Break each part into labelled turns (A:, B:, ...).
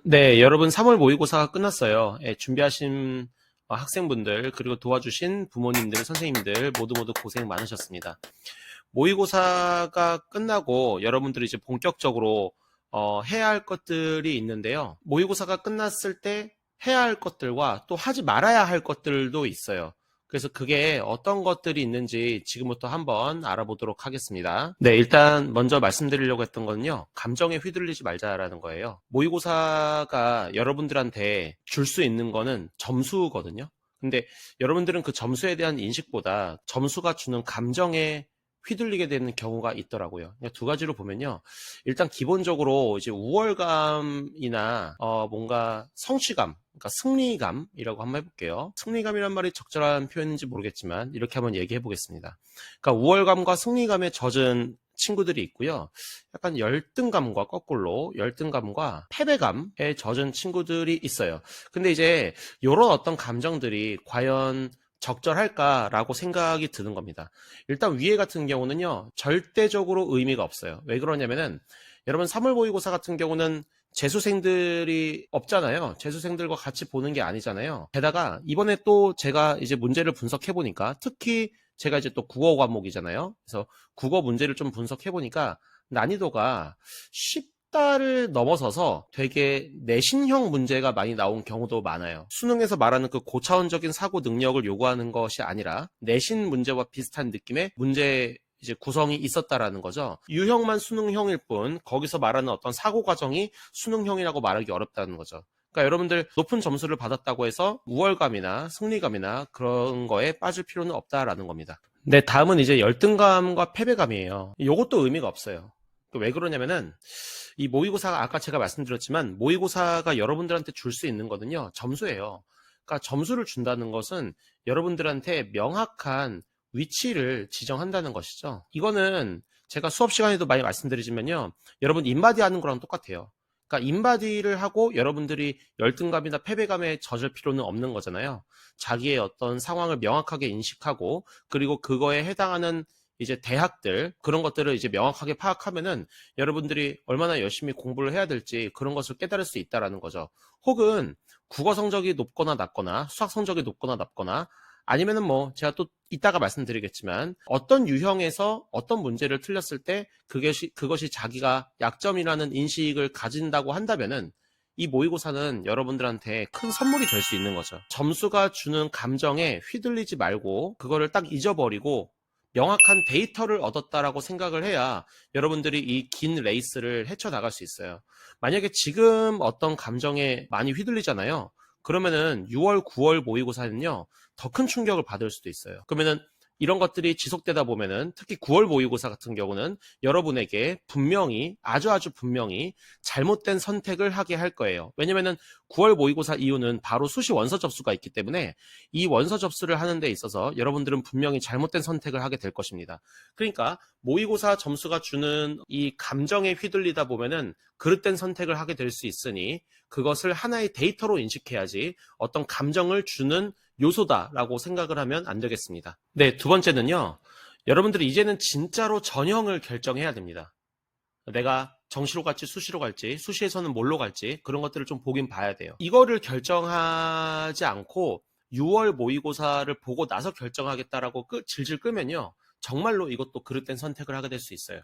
A: 네, 여러분 3월 모의고사가 끝났어요. 예, 준비하신 학생분들 그리고 도와주신 부모님들, 선생님들 모두 고생 많으셨습니다. 모의고사가 끝나고 여러분들이 이제 본격적으로 해야 할 것들이 있는데요. 모의고사가 끝났을 때 해야 할 것들과 또 하지 말아야 할 것들도 있어요. 그래서 그게 어떤 것들이 있는지 지금부터 한번 알아보도록 하겠습니다. 네, 일단 먼저 말씀드리려고 했던 거는요. 감정에 휘둘리지 말자라는 거예요. 모의고사가 여러분들한테 줄 수 있는 거는 점수거든요. 근데 여러분들은 그 점수에 대한 인식보다 점수가 주는 감정에 휘둘리게 되는 경우가 있더라고요. 두 가지로 보면요. 일단 기본적으로 이제 우월감이나 뭔가 성취감, 그러니까 승리감이라고 한번 해볼게요. 승리감이란 말이 적절한 표현인지 모르겠지만 이렇게 한번 얘기해 보겠습니다. 그러니까 우월감과 승리감에 젖은 친구들이 있고요. 약간 열등감과 거꾸로 열등감과 패배감에 젖은 친구들이 있어요. 근데 이제 이런 어떤 감정들이 과연 적절할까라고 생각이 드는 겁니다. 일단 위에 같은 경우는요, 절대적으로 의미가 없어요. 왜 그러냐면은, 여러분 3월 모의고사 같은 경우는 재수생들이 없잖아요. 재수생들과 같이 보는 게 아니잖아요. 게다가 이번에 또 제가 이제 문제를 분석해 보니까, 특히 제가 이제 또 국어 과목이잖아요. 그래서 국어 문제를 좀 분석해 보니까 난이도가 쉽다를 넘어서서 되게 내신형 문제가 많이 나온 경우도 많아요. 수능에서 말하는 그 고차원적인 사고 능력을 요구하는 것이 아니라 내신 문제와 비슷한 느낌의 문제 이제 구성이 있었다라는 거죠. 유형만 수능형일 뿐 거기서 말하는 어떤 사고 과정이 수능형이라고 말하기 어렵다는 거죠. 그러니까 여러분들 높은 점수를 받았다고 해서 우월감이나 승리감이나 그런 거에 빠질 필요는 없다라는 겁니다. 네, 다음은 이제 열등감과 패배감이에요. 이것도 의미가 없어요. 왜 그러냐면은 이 모의고사가 아까 제가 말씀드렸지만 모의고사가 여러분들한테 줄 수 있는 거는요, 점수예요. 그러니까 점수를 준다는 것은 여러분들한테 명확한 위치를 지정한다는 것이죠. 이거는 제가 수업 시간에도 많이 말씀드리지만요, 여러분 인바디 하는 거랑 똑같아요. 그러니까 인바디를 하고 여러분들이 열등감이나 패배감에 젖을 필요는 없는 거잖아요. 자기의 어떤 상황을 명확하게 인식하고 그리고 그거에 해당하는 이제 대학들 그런 것들을 이제 명확하게 파악하면은 여러분들이 얼마나 열심히 공부를 해야 될지 그런 것을 깨달을 수 있다라는 거죠. 혹은 국어 성적이 높거나 낮거나 수학 성적이 높거나 낮거나 아니면은 뭐 제가 또 이따가 말씀드리겠지만 어떤 유형에서 어떤 문제를 틀렸을 때 그것이 자기가 약점이라는 인식을 가진다고 한다면은 이 모의고사는 여러분들한테 큰 선물이 될 수 있는 거죠. 점수가 주는 감정에 휘둘리지 말고 그거를 딱 잊어버리고 명확한 데이터를 얻었다라고 생각을 해야 여러분들이 이 긴 레이스를 헤쳐나갈 수 있어요. 만약에 지금 어떤 감정에 많이 휘둘리잖아요. 그러면은 6월, 9월 모의고사는요, 더 큰 충격을 받을 수도 있어요. 그러면은 이런 것들이 지속되다 보면은 특히 9월 모의고사 같은 경우는 여러분에게 분명히 아주 분명히 잘못된 선택을 하게 할 거예요. 왜냐면은 9월 모의고사 이후는 바로 수시 원서 접수가 있기 때문에 이 원서 접수를 하는 데 있어서 여러분들은 분명히 잘못된 선택을 하게 될 것입니다. 그러니까 모의고사 점수가 주는 이 감정에 휘둘리다 보면은 그릇된 선택을 하게 될 수 있으니 그것을 하나의 데이터로 인식해야지 어떤 감정을 주는 요소다라고 생각을 하면 안 되겠습니다. 네, 두 번째는요. 여러분들이 이제는 진짜로 전형을 결정해야 됩니다. 내가 정시로 갈지 수시로 갈지 수시에서는 뭘로 갈지 그런 것들을 좀 보긴 봐야 돼요. 이거를 결정하지 않고 6월 모의고사를 보고 나서 결정하겠다라고 질질 끌면요. 정말로 이것도 그릇된 선택을 하게 될 수 있어요.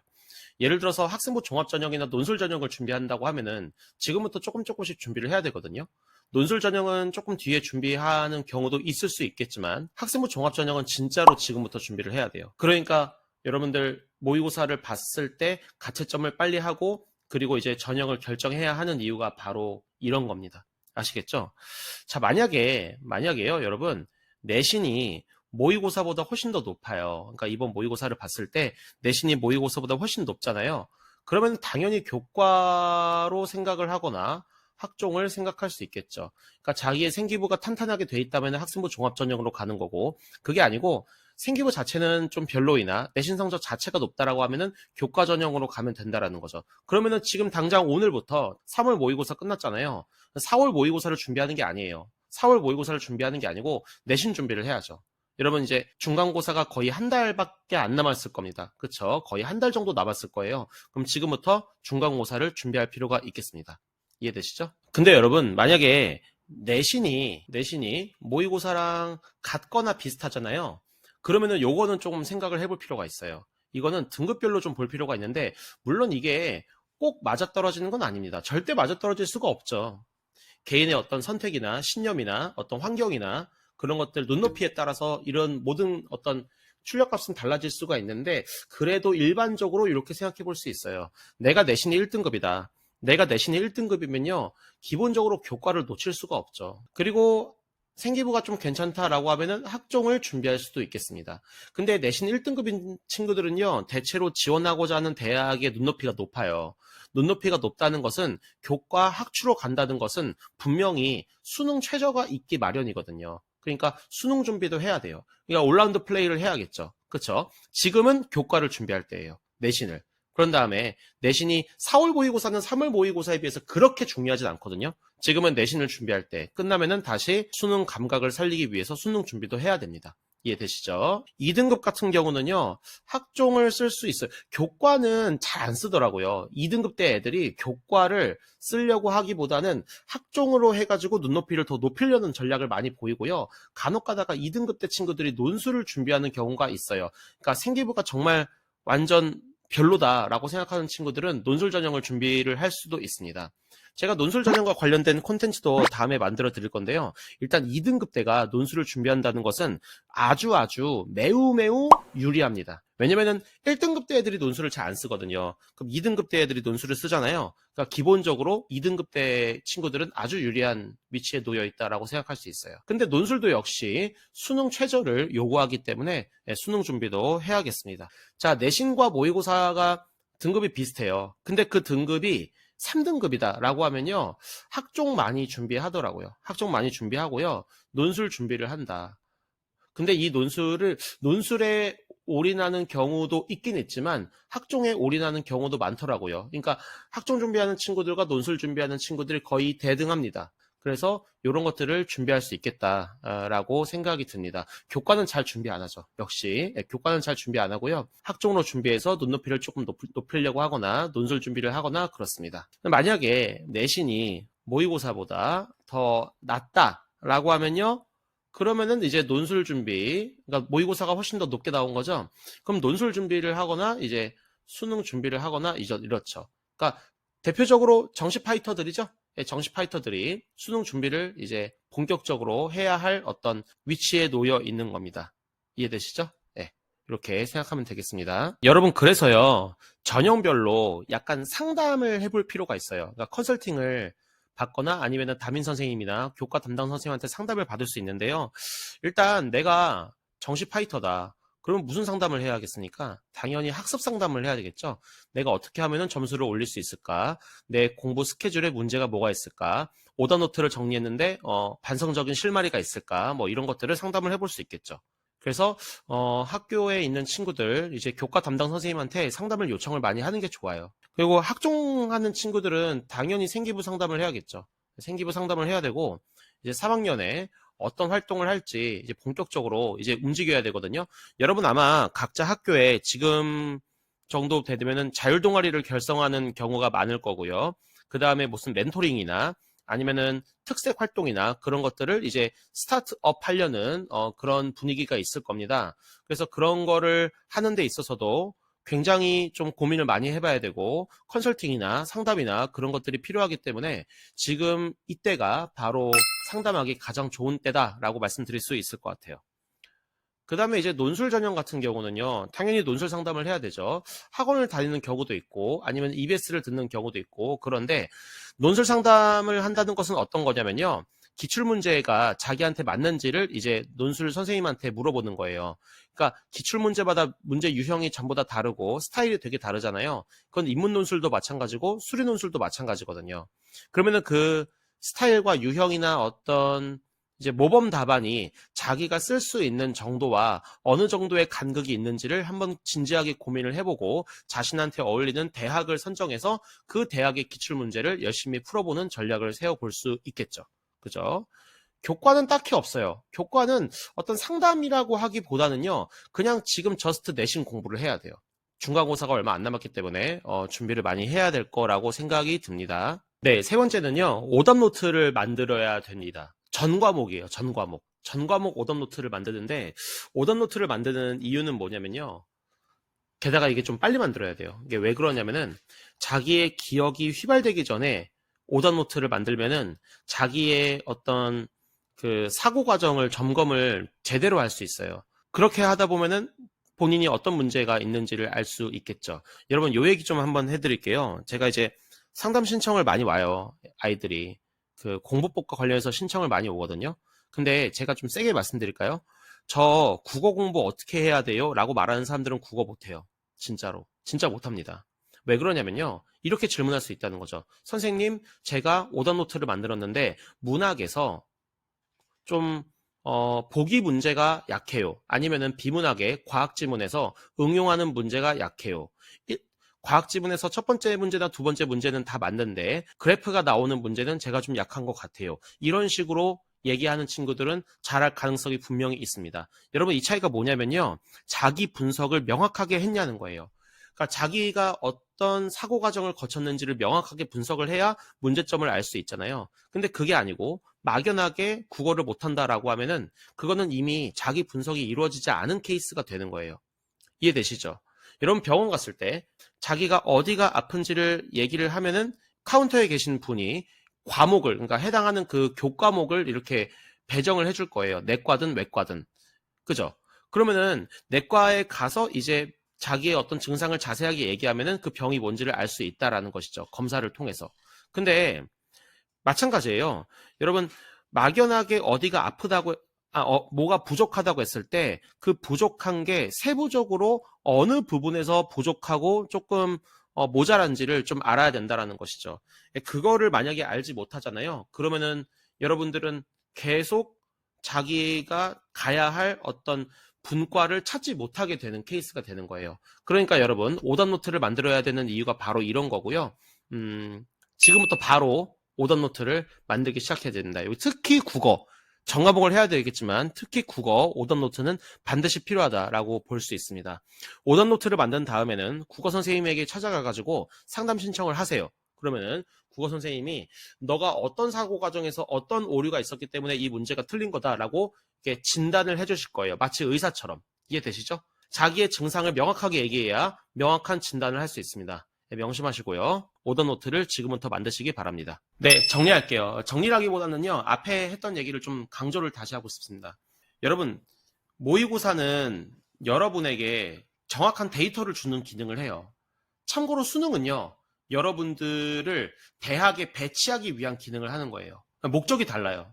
A: 예를 들어서 학생부 종합전형이나 논술 전형을 준비한다고 하면은 지금부터 조금씩 준비를 해야 되거든요. 논술 전형은 조금 뒤에 준비하는 경우도 있을 수 있겠지만 학생부 종합전형은 진짜로 지금부터 준비를 해야 돼요. 그러니까 여러분들 모의고사를 봤을 때 가채점을 빨리 하고 그리고 이제 전형을 결정해야 하는 이유가 바로 이런 겁니다. 아시겠죠? 자, 만약에요, 여러분, 내신이 모의고사보다 훨씬 더 높아요. 그러니까 이번 모의고사를 봤을 때 내신이 모의고사보다 훨씬 높잖아요. 그러면 당연히 교과로 생각을 하거나 학종을 생각할 수 있겠죠. 그러니까 자기의 생기부가 탄탄하게 돼 있다면 학생부 종합전형으로 가는 거고 그게 아니고 생기부 자체는 좀 별로이나 내신 성적 자체가 높다라고 하면은 교과 전형으로 가면 된다라는 거죠. 그러면은 지금 당장 오늘부터 3월 모의고사 끝났잖아요. 4월 모의고사를 준비하는 게 아니에요. 4월 모의고사를 준비하는 게 아니고 내신 준비를 해야죠. 여러분 이제 중간고사가 거의 한 달밖에 안 남았을 겁니다. 그쵸? 거의 한 달 정도 남았을 거예요. 그럼 지금부터 중간고사를 준비할 필요가 있겠습니다. 이해되시죠? 근데 여러분 만약에 내신이 모의고사랑 같거나 비슷하잖아요. 그러면은 요거는 조금 생각을 해볼 필요가 있어요. 이거는 등급별로 좀 볼 필요가 있는데 물론 이게 꼭 맞아떨어지는 건 아닙니다. 절대 맞아떨어질 수가 없죠. 개인의 어떤 선택이나 신념이나 어떤 환경이나 그런 것들 눈높이에 따라서 이런 모든 어떤 출력값은 달라질 수가 있는데 그래도 일반적으로 이렇게 생각해 볼 수 있어요. 내가 내신이 1등급이다. 내가 내신이 1등급이면요. 기본적으로 교과를 놓칠 수가 없죠. 그리고 생기부가 좀 괜찮다라고 하면은 학종을 준비할 수도 있겠습니다. 근데 내신 1등급인 친구들은요. 대체로 지원하고자 하는 대학의 눈높이가 높아요. 눈높이가 높다는 것은 교과 학추로 간다는 것은 분명히 수능 최저가 있기 마련이거든요. 그러니까 수능 준비도 해야 돼요. 그러니까 올라운드 플레이를 해야겠죠. 그렇죠? 지금은 교과를 준비할 때예요. 내신을. 그런 다음에 내신이 4월 모의고사는 3월 모의고사에 비해서 그렇게 중요하진 않거든요. 지금은 내신을 준비할 때 끝나면은 다시 수능 감각을 살리기 위해서 수능 준비도 해야 됩니다. 이해되시죠? 2등급 같은 경우는요, 학종을 쓸 수 있어요. 교과는 잘 안 쓰더라고요. 2등급 때 애들이 교과를 쓰려고 하기보다는 학종으로 해가지고 눈높이를 더 높이려는 전략을 많이 보이고요. 간혹 가다가 2등급 때 친구들이 논술을 준비하는 경우가 있어요. 그러니까 생기부가 정말 완전 별로다라고 생각하는 친구들은 논술 전형을 준비를 할 수도 있습니다. 제가 논술 전형과 관련된 콘텐츠도 다음에 만들어 드릴 건데요. 일단 2등급 때가 논술을 준비한다는 것은 아주 매우 유리합니다. 왜냐면은 1등급 때 애들이 논술을 잘 안 쓰거든요. 그럼 2등급 때 애들이 논술을 쓰잖아요. 그러니까 기본적으로 2등급 때 친구들은 아주 유리한 위치에 놓여 있다라고 생각할 수 있어요. 근데 논술도 역시 수능 최저를 요구하기 때문에 수능 준비도 해야겠습니다. 자, 내신과 모의고사가 등급이 비슷해요. 근데 그 등급이 3등급이다 라고 하면요, 학종 많이 준비하더라고요. 학종 많이 준비하고요, 논술 준비를 한다. 근데 이 논술에 올인하는 경우도 있긴 있지만 학종에 올인하는 경우도 많더라고요. 그러니까 학종 준비하는 친구들과 논술 준비하는 친구들이 거의 대등합니다. 그래서 이런 것들을 준비할 수 있겠다라고 생각이 듭니다. 교과는 잘 준비 안 하죠. 역시 교과는 잘 준비 안 하고요. 학종으로 준비해서 눈높이를 조금 높이려고 하거나 논술 준비를 하거나 그렇습니다. 만약에 내신이 모의고사보다 더 낫다라고 하면요. 그러면은 이제 논술 준비, 그러니까 모의고사가 훨씬 더 높게 나온 거죠. 그럼 논술 준비를 하거나 이제 수능 준비를 하거나 이렇죠. 그러니까 대표적으로 정시 파이터들이죠. 정시 파이터들이 수능 준비를 이제 본격적으로 해야 할 어떤 위치에 놓여 있는 겁니다. 이해되시죠? 네, 이렇게 생각하면 되겠습니다. 여러분, 그래서요, 전형별로 약간 상담을 해볼 필요가 있어요. 그러니까 컨설팅을 받거나 아니면 담임 선생님이나 교과 담당 선생님한테 상담을 받을 수 있는데요. 일단 내가 정시 파이터다. 그럼 무슨 상담을 해야겠습니까? 당연히 학습 상담을 해야 되겠죠. 내가 어떻게 하면 점수를 올릴 수 있을까? 내 공부 스케줄에 문제가 뭐가 있을까? 오더 노트를 정리했는데 반성적인 실마리가 있을까? 뭐 이런 것들을 상담을 해볼 수 있겠죠. 그래서 학교에 있는 친구들, 이제 교과 담당 선생님한테 상담을 요청을 많이 하는 게 좋아요. 그리고 학종하는 친구들은 당연히 생기부 상담을 해야겠죠. 생기부 상담을 해야 되고, 이제 3학년에 어떤 활동을 할지 이제 본격적으로 이제 움직여야 되거든요. 여러분 아마 각자 학교에 지금 정도 되면은 자율 동아리를 결성하는 경우가 많을 거고요. 그 다음에 무슨 멘토링이나 아니면은 특색 활동이나 그런 것들을 이제 스타트업 하려는 그런 분위기가 있을 겁니다. 그래서 그런 거를 하는 데 있어서도 굉장히 좀 고민을 많이 해봐야 되고 컨설팅이나 상담이나 그런 것들이 필요하기 때문에 지금 이때가 바로 상담하기 가장 좋은 때다라고 말씀드릴 수 있을 것 같아요. 그 다음에 이제 논술 전형 같은 경우는요, 당연히 논술 상담을 해야 되죠. 학원을 다니는 경우도 있고 아니면 EBS를 듣는 경우도 있고, 그런데 논술 상담을 한다는 것은 어떤 거냐면요, 기출문제가 자기한테 맞는지를 이제 논술 선생님한테 물어보는 거예요. 그러니까 기출문제마다 문제 유형이 전부 다 다르고 스타일이 되게 다르잖아요. 그건 인문 논술도 마찬가지고 수리 논술도 마찬가지거든요. 그러면은 그 스타일과 유형이나 어떤 이제 모범 답안이 자기가 쓸 수 있는 정도와 어느 정도의 간극이 있는지를 한번 진지하게 고민을 해보고 자신한테 어울리는 대학을 선정해서 그 대학의 기출문제를 열심히 풀어보는 전략을 세워볼 수 있겠죠. 그죠? 교과는 딱히 없어요. 교과는 어떤 상담이라고 하기보다는요, 그냥 지금 저스트 내신 공부를 해야 돼요. 중간고사가 얼마 안 남았기 때문에 준비를 많이 해야 될 거라고 생각이 듭니다. 네, 세 번째는요, 오답 노트를 만들어야 됩니다. 전 과목이에요, 전 과목. 전 과목 오답 노트를 만드는데, 오답 노트를 만드는 이유는 뭐냐면요, 게다가 이게 좀 빨리 만들어야 돼요. 이게 왜 그러냐면은, 자기의 기억이 휘발되기 전에 오답 노트를 만들면은, 자기의 어떤 그 사고 과정을 점검을 제대로 할 수 있어요. 그렇게 하다 보면은, 본인이 어떤 문제가 있는지를 알 수 있겠죠. 여러분, 요 얘기 좀 한번 해드릴게요. 제가 이제 상담 신청을 많이 와요. 아이들이. 그 공부법과 관련해서 신청을 많이 오거든요. 근데 제가 좀 세게 말씀드릴까요? 저 국어 공부 어떻게 해야 돼요? 라고 말하는 사람들은 국어 못해요. 진짜로. 진짜 못합니다. 왜 그러냐면요. 이렇게 질문할 수 있다는 거죠. 선생님, 제가 오답 노트를 만들었는데 문학에서 좀 보기 문제가 약해요. 아니면은 비문학의 과학 지문에서 응용하는 문제가 약해요. 과학 지문에서 첫 번째 문제나 두 번째 문제는 다 맞는데 그래프가 나오는 문제는 제가 좀 약한 것 같아요. 이런 식으로 얘기하는 친구들은 잘할 가능성이 분명히 있습니다. 여러분, 이 차이가 뭐냐면요. 자기 분석을 명확하게 했냐는 거예요. 그러니까 자기가 어떤 사고 과정을 거쳤는지를 명확하게 분석을 해야 문제점을 알 수 있잖아요. 근데 그게 아니고 막연하게 국어를 못한다라고 하면은 그거는 이미 자기 분석이 이루어지지 않은 케이스가 되는 거예요. 이해되시죠? 여러분, 병원 갔을 때 자기가 어디가 아픈지를 얘기를 하면은 카운터에 계신 분이 과목을, 그러니까 해당하는 그 교과목을 이렇게 배정을 해줄 거예요. 내과든 외과든. 그죠? 그러면은 내과에 가서 이제 자기의 어떤 증상을 자세하게 얘기하면은 그 병이 뭔지를 알 수 있다라는 것이죠. 검사를 통해서. 근데 마찬가지예요. 여러분, 막연하게 어디가 아프다고, 뭐가 부족하다고 했을 때 그 부족한 게 세부적으로 어느 부분에서 부족하고 조금 모자란지를 좀 알아야 된다라는 것이죠. 그거를 만약에 알지 못하잖아요. 그러면은 여러분들은 계속 자기가 가야 할 어떤 분과를 찾지 못하게 되는 케이스가 되는 거예요. 그러니까 여러분, 오답 노트를 만들어야 되는 이유가 바로 이런 거고요. 지금부터 바로 오답 노트를 만들기 시작해야 된다. 특히 국어, 전과목을 해야 되겠지만 특히 국어 오답 노트는 반드시 필요하다라고 볼 수 있습니다. 오답 노트를 만든 다음에는 국어 선생님에게 찾아가가지고 상담 신청을 하세요. 그러면은 국어 선생님이 너가 어떤 사고 과정에서 어떤 오류가 있었기 때문에 이 문제가 틀린 거다라고 이렇게 진단을 해주실 거예요. 마치 의사처럼. 이해되시죠? 자기의 증상을 명확하게 얘기해야 명확한 진단을 할 수 있습니다. 네, 명심하시고요. 오답 노트를 지금부터 만드시기 바랍니다. 네, 정리할게요. 정리라기보다는요, 앞에 했던 얘기를 좀 강조를 다시 하고 싶습니다. 여러분, 모의고사는 여러분에게 정확한 데이터를 주는 기능을 해요. 참고로 수능은요, 여러분들을 대학에 배치하기 위한 기능을 하는 거예요. 목적이 달라요.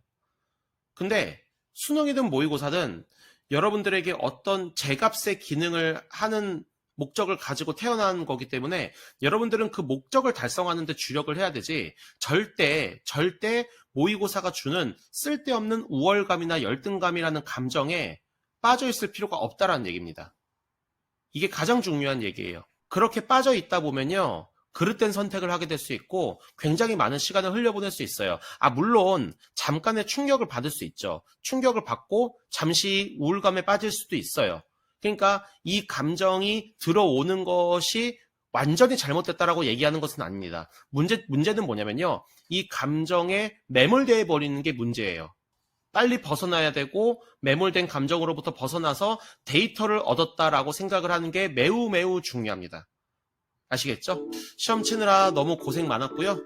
A: 근데 수능이든 모의고사든 여러분들에게 어떤 제값의 기능을 하는 목적을 가지고 태어난 거기 때문에 여러분들은 그 목적을 달성하는 데 주력을 해야 되지 절대 모의고사가 주는 쓸데없는 우월감이나 열등감이라는 감정에 빠져 있을 필요가 없다라는 얘기입니다. 이게 가장 중요한 얘기예요. 그렇게 빠져 있다 보면요. 그릇된 선택을 하게 될 수 있고 굉장히 많은 시간을 흘려보낼 수 있어요. 물론 잠깐의 충격을 받을 수 있죠. 충격을 받고 잠시 우울감에 빠질 수도 있어요. 그러니까 이 감정이 들어오는 것이 완전히 잘못됐다라고 얘기하는 것은 아닙니다. 문제는 뭐냐면요. 이 감정에 매몰되어 버리는 게 문제예요. 빨리 벗어나야 되고 매몰된 감정으로부터 벗어나서 데이터를 얻었다라고 생각을 하는 게 매우 매우 중요합니다. 아시겠죠? 시험 치느라 너무 고생 많았고요.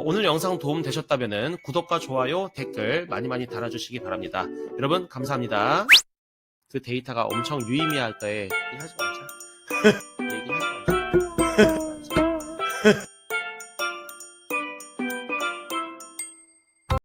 A: 오늘 영상 도움 되셨다면 구독과 좋아요, 댓글 많이 많이 달아주시기 바랍니다. 여러분 감사합니다. 그 데이터가 엄청 유의미할 때 얘기하지 말자. 얘기하지 말자.